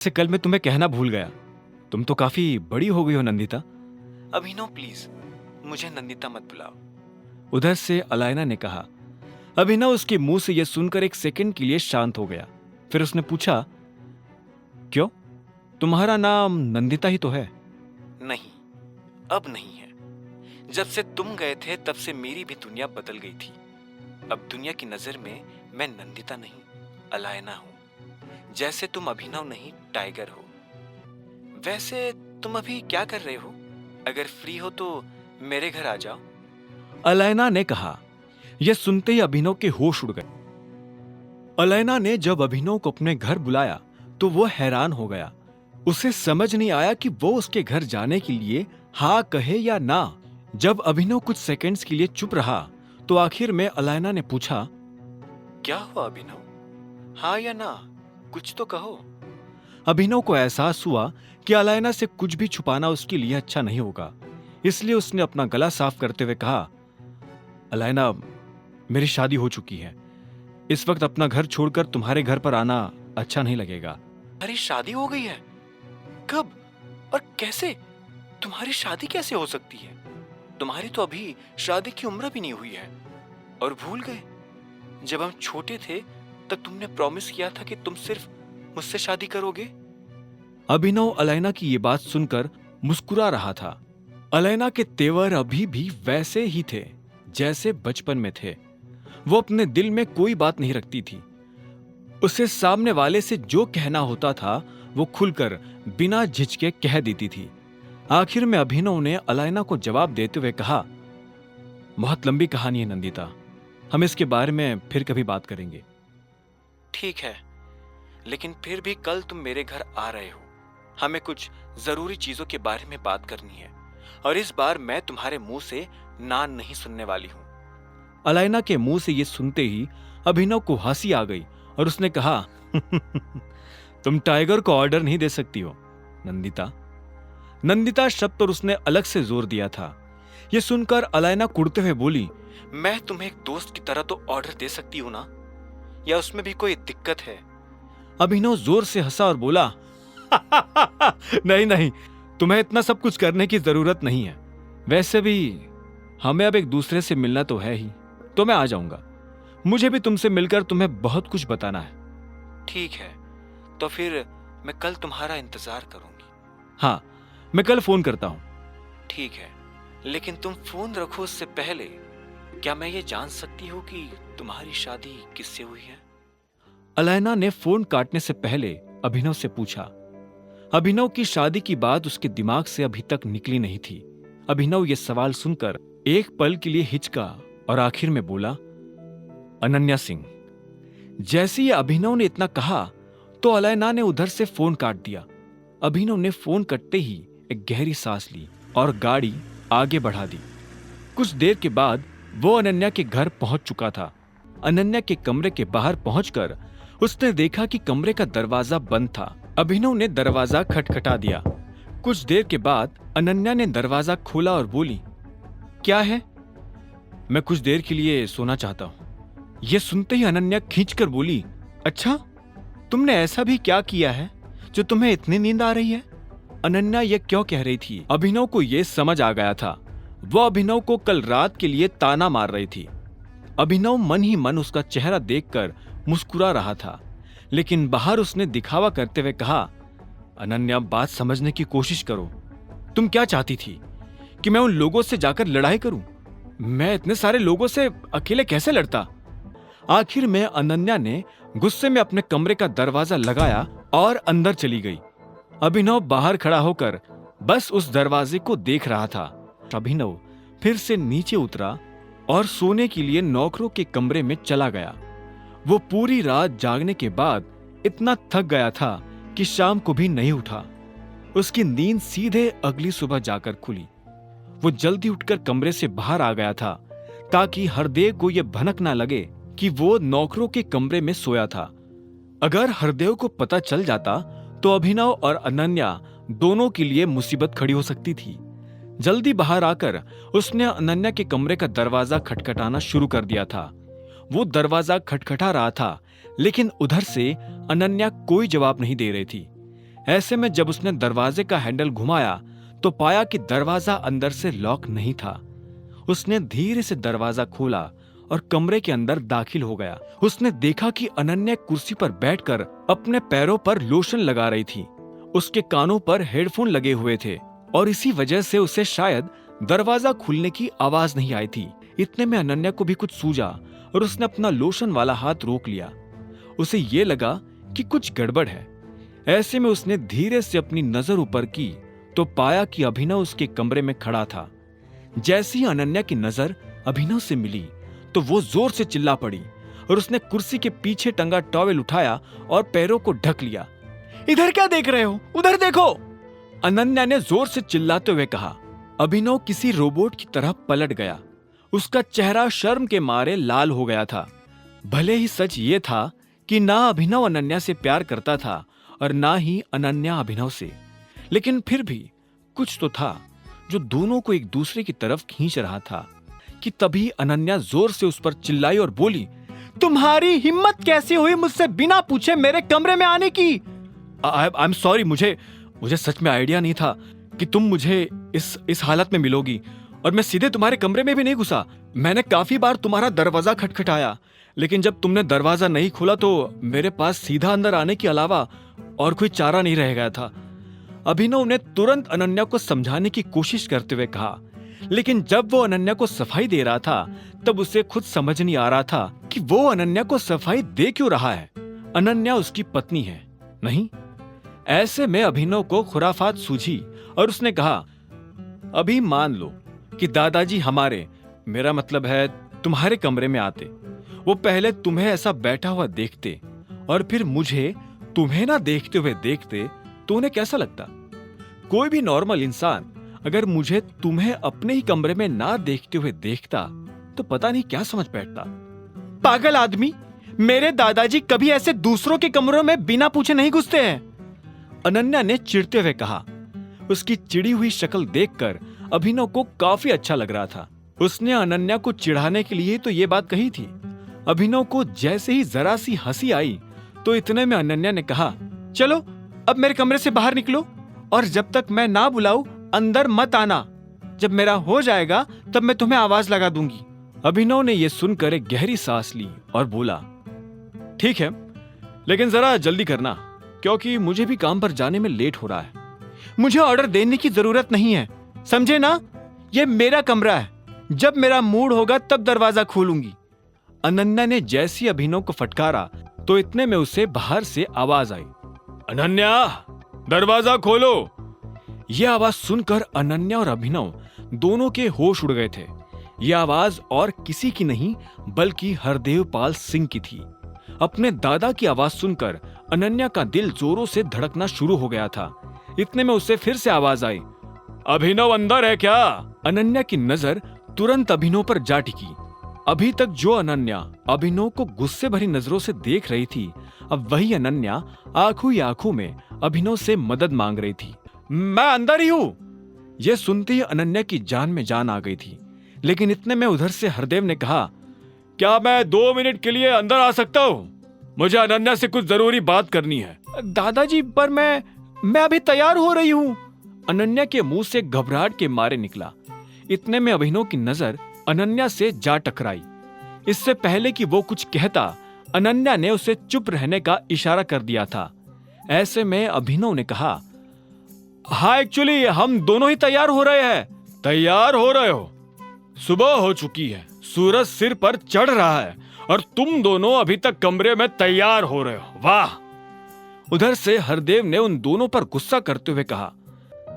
से कल मैं तुम्हें कहना भूल गया, तुम तो काफी बड़ी हो गई हो नंदिता। अभिनव प्लीज मुझे नंदिता मत बुलाओ। उधर से अलायना ने कहा। अभिनव उसके मुंह से यह सुनकर एक सेकंड के लिए शांत हो गया। फिर उसने पूछा, क्यों, तुम्हारा नाम नंदिता ही तो है। नहीं, अब नहीं है। जब से तुम गए थे तब से मेरी भी दुनिया बदल गई थी। अब दुनिया की नजर में मैं नंदिता नहीं, अलायना हूं। जैसे तुम अभिनव नहीं, टाइगर हो। वैसे तुम अभी क्या कर रहे हो? अगर फ्री हो तो मेरे घर आ जाओ। अलायना ने कहा। यह सुनते ही अभिनव के होश उड़ गए। अलायना ने जब अभिनव को अपने घर बुलाया तो वो हैरान हो गया। उसे समझ नहीं आया कि वो उसके घर जाने के लिए हाँ कहे या ना। जब अभिनव कुछ सेकंड्स के लिए चुप रहा तो आखिर में अलायना ने पूछा, क्या हुआ अभिनव? हाँ या ना, कुछ तो कहो। अभिनव को एहसास हुआ कि अलायना से कुछ भी छुपाना उसके लिए अच्छा नहीं होगा। इसलिए उसने अपना गला साफ करते हुए कहा, अलायना, मेरी शादी हो चुकी है। इस वक्त अपना घर छोड़कर तुम्हारे घर पर आना अच्छा नहीं लगेगा। अरे शादी हो गई है? कब और कैसे? तुम्हारी शादी कैसे हो सकती है? तुम्हारी तो अभी शादी की उम्र भी नहीं हुई है। और भूल गए, जब हम छोटे थे तब तुमने प्रॉमिस किया था कि तुम सिर्फ मुझसे शादी करोगे। अभिनव अलायना की ये बात सुनकर मुस्कुरा रहा था। अलायना के तेवर अभी भी वैसे ही थे जैसे बचपन में थे। वो अपने दिल में कोई बात नहीं रखती थी। उसे सामने वाले से जो कहना होता था वो खुलकर बिना झिझके कह देती थी। आखिर में अभिनव ने अलायना को जवाब देते हुए कहा, बहुत लंबी कहानी है नंदिता, हम इसके बारे में फिर कभी बात करेंगे। ठीक है, लेकिन फिर भी कल तुम मेरे घर आ रहे हो। हमें कुछ जरूरी चीजों के बारे में बात करनी है और इस बार मैं तुम्हारे मुंह से ना नहीं सुनने वाली हूं। अलायना के मुंह से ये सुनते ही अभिनव को हंसी आ गई और उसने कहा, तुम टाइगर को ऑर्डर नहीं दे सकती हो नंदिता। नंदिता शब्द पर उसने अलग से जोर दिया था। यह सुनकर अलायना कुड़ते हुए बोली, मैं तुम्हें एक दोस्त की तरह तो ऑर्डर दे सकती हूं ना, या उसमें भी कोई दिक्कत है? अभिनव जोर से हंसा और बोला, नहीं नहीं, तुम्हें इतना सब कुछ करने की जरूरत नहीं है। वैसे भी हमें अब एक दूसरे से मिलना तो है ही, तो मैं आ जाऊंगा। मुझे भी तुमसे मिलकर तुम्हें बहुत कुछ बताना है। ठीक है, तो फिर मैं कल तुम्हारा इंतजार करूंगी। हाँ, मैं कल फोन करता हूं। ठीक है, लेकिन तुम फोन रखो उससे पहले क्या मैं ये जान सकती हूँ कि तुम्हारी शादी किससे हुई है? अलायना ने फोन काटने से पहले अभिनव से पूछा। अभिनव की शादी की बात उसके दिमाग से अभी तक निकली नहीं थी। अभिनव यह सवाल सुनकर एक पल के लिए हिचका और आखिर में बोला, अनन्या सिंह। जैसे ही अभिनव ने इतना कहा तो अलायना ने उधर से फोन काट दिया। अभिनव ने फोन कटते ही एक गहरी सांस ली और गाड़ी आगे बढ़ा दी। कुछ देर के बाद वो अनन्या के घर पहुंच चुका था। अनन्या के कमरे के बाहर पहुंचकर उसने देखा कि कमरे का दरवाजा बंद था। अभिनव ने दरवाजा खटखटा दिया। कुछ देर के बाद अनन्या ने दरवाजा खोला और बोली, क्या है? मैं कुछ देर के लिए सोना चाहता हूं। यह सुनते ही अनन्या खींचकर बोली, अच्छा, तुमने ऐसा भी क्या किया है जो तुम्हें इतनी नींद आ रही है? अनन्या यह क्यों कह रही थी, अभिनव को यह समझ आ गया था। वो अभिनव को कल रात के लिए ताना मार रही थी। अभिनव मन ही मन उसका चेहरा देखकर मुस्कुरा रहा था, लेकिन बाहर उसने दिखावा करते हुए कहा, अनन्या, बात समझने की कोशिश करो। तुम क्या चाहती थी कि मैं उन लोगों से जाकर लड़ाई करूं? मैं इतने सारे लोगों से अकेले कैसे लड़ता? आखिर में अनन्या ने गुस्से में अपने कमरे का दरवाजा लगाया और अंदर चली गई। अभिनव बाहर खड़ा होकर बस उस दरवाजे को देख रहा था। अभिनव फिर से नीचे उतरा और सोने के लिए नौकरों के कमरे में चला गया। वो पूरी रात जागने के बाद इतना थक गया था कि शाम को भी नहीं उठा। उसकी नींद सीधे अगली सुबह जाकर खुली। वो जल्दी उठकर कमरे से बाहर आ गया था ताकि हरदेव को यह भनक ना लगे कि वो नौकरों के कमरे में सोया था। अगर हरदेव को पता चल जाता तो अभिनव और अनन्या दोनों के लिए मुसीबत खड़ी हो सकती थी। जल्दी बाहर आकर उसने अनन्या के कमरे का दरवाजा खटखटाना शुरू कर दिया था। वो दरवाजा खटखटा रहा था, लेकिन उधर से अनन्या कोई जवाब नहीं दे रही थी। ऐसे में जब उसने दरवाजे का हैंडल घुमाया तो पाया कि दरवाजा अंदर से लॉक नहीं था। उसने धीरे से दरवाजा खोला और कमरे के अंदर दाखिल हो गया। उसने देखा कि अनन्या कुर्सी पर बैठकर अपने पैरों पर लोशन लगा रही थी। उसके कानों पर हेडफोन लगे हुए थे और इसी वजह से उसे शायद दरवाजा खुलने की आवाज नहीं आई थी। इतने में अनन्या को भी कुछ सूझा और उसने अपना लोशन वाला हाथ रोक लिया। उसे ये लगा कि कुछ गड़बड़ है। ऐसे में उसने धीरे से अपनी नजर ऊपर की तो पाया कि अभिनव उसके कमरे में खड़ा था। जैसे ही अनन्या की नजर अभिनव से मिली तो वो जोर से चिल्ला पड़ी और उसने कुर्सी के पीछे टंगा टॉवेल उठाया और पैरों को ढक लिया। इधर क्या देख रहे हो, उधर देखो, अनन्या ने जोर से चिल्लाते हुए कहा। अभिनव किसी रोबोट की तरह पलट गया। उसका चेहरा शर्म के मारे लाल हो गया था। भले ही सच ये था कि ना अभिनव अनन्या से प्यार करता था और ना ही अनन्या अभिनव से, लेकिन फिर भी कुछ तो था जो दोनों को एक दूसरे की तरफ खींच रहा था कि तभी अनन्या जोर से उस पर चिल्लाई और बोली, तुम्हारी हिम्मत कैसे हुई मुझसे बिना पूछे मेरे कमरे में आने की? आई एम सॉरी, मुझे सच में आइडिया नहीं था कि तुम मुझे इस हालत में मिलोगी और मैं सीधे तुम्हारे कमरे में भी नहीं घुसा। मैंने काफी बार तुम्हारा दरवाजा खटखटाया, लेकिन जब तुमने दरवाजा नहीं खोला तो मेरे पास सीधा अंदर आने के अलावा और कोई चारा नहीं रह गया था। अभिनव ने तुरंत अनन्या को समझाने की कोशिश करते हुए कहा, लेकिन जब वो अनन्या को सफाई दे रहा था तब उसे खुद समझ नहीं आ रहा था कि वो अनन्या को सफाई दे क्यों रहा है। अनन्या उसकी पत्नी है, नहीं? ऐसे में अभिनव को खुराफात सूझी और उसने कहा, अभी मान लो कि दादाजी हमारे, मेरा मतलब है तुम्हारे कमरे में आते, वो पहले तुम्हें ऐसा बैठा हुआ देखते और फिर मुझे तुम्हें ना देखते हुए देखते तो उन्हें कैसा लगता? कोई भी नॉर्मल इंसान अगर मुझे तुम्हें अपने ही कमरे में ना देखते हुए देखता तो पता नहीं क्या समझ बैठता। पागल आदमी, मेरे दादाजी कभी ऐसे दूसरों के कमरों में बिना पूछे नहीं घुसते हैं, अनन्या ने चिढ़ते हुए कहा। उसकी चिड़ी हुई शक्ल देखकर अभिनव को काफी अच्छा लग रहा था। उसने अनन्या को चिढ़ाने के लिए तो ये बात कही थी। अभिनव को जैसे ही जरा सी हंसी आई तो इतने में अनन्या ने कहा, चलो अब मेरे कमरे से बाहर निकलो और जब तक मैं ना बुलाऊं अंदर मत आना। जब मेरा हो जाएगा तब मैं तुम्हें आवाज लगा दूंगी। अभिनव ने यह सुनकर एक गहरी सांस ली और बोला, ठीक है, लेकिन जरा जल्दी करना क्योंकि मुझे भी काम पर जाने में लेट हो रहा है। मुझे ऑर्डर देने की जरूरत नहीं है, समझे ना? यह मेरा कमरा है, जब मेरा मूड होगा तब दरवाजा खोलूंगी। अनन्या ने जैसी अभिनव को फटकारा तो इतने में उसे बाहर से आवाज आई, अनन्या दरवाजा खोलो। यह आवाज सुनकर अनन्या और अभिनव दोनों के होश उड़ गए थे। यह आवाज और किसी की नहीं बल्कि हरदेव पाल सिंह की थी। अपने दादा की आवाज सुनकर अनन्या का दिल जोरों से धड़कना शुरू हो गया था। इतने में उसे फिर से आवाज आई, अभिनव अंदर है क्या? अनन्या की नजर तुरंत अभिनव पर जा टिकी। अभी तक जो अनन्या अभिनव को गुस्से भरी नजरों से देख रही थी, अब वही अनन्या आंखों ही आंखों में अभिनव से मदद मांग रही थी। मैं अंदर ही हूं। यह सुनते ही अनन्या की जान में जान आ गई थी। लेकिन इतने में उधर से हरदेव ने कहा, क्या मैं 2 मिनट के लिए अंदर आ सकता हूं? मुझे अनन्या से कुछ जरूरी बात करनी है। दादाजी, पर मैं अभी तैयार हो रही हूं। अनन्या के मुंह से घबराहट के मारे निकला। इतने में अभिनव की नजर अनन्या से जा टकराई। इससे पहले कि वो कुछ कहता, अनन्या ने उसे चुप रहने का इशारा कर दिया था। ऐसे में अभिनव ने कहा, हाँ एक्चुअली हम दोनों ही तैयार हो रहे हैं। तैयार हो रहे हो? सुबह हो चुकी है, सूरज सिर पर चढ़ रहा है और तुम दोनों अभी तक कमरे में तैयार हो रहे हो। वाह! उधर से हरदेव ने उन दोनों पर गुस्सा करते हुए कहा,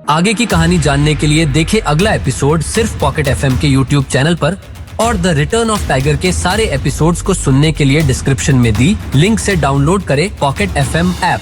आगे की कहानी जानने के लिए देखें अगला एपिसोड सिर्फ पॉकेट एफएम के यूट्यूब चैनल पर और द रिटर्न ऑफ टाइगर के सारे एपिसोड्स को सुनने के लिए डिस्क्रिप्शन में दी लिंक से डाउनलोड करें पॉकेट एफएम ऐप।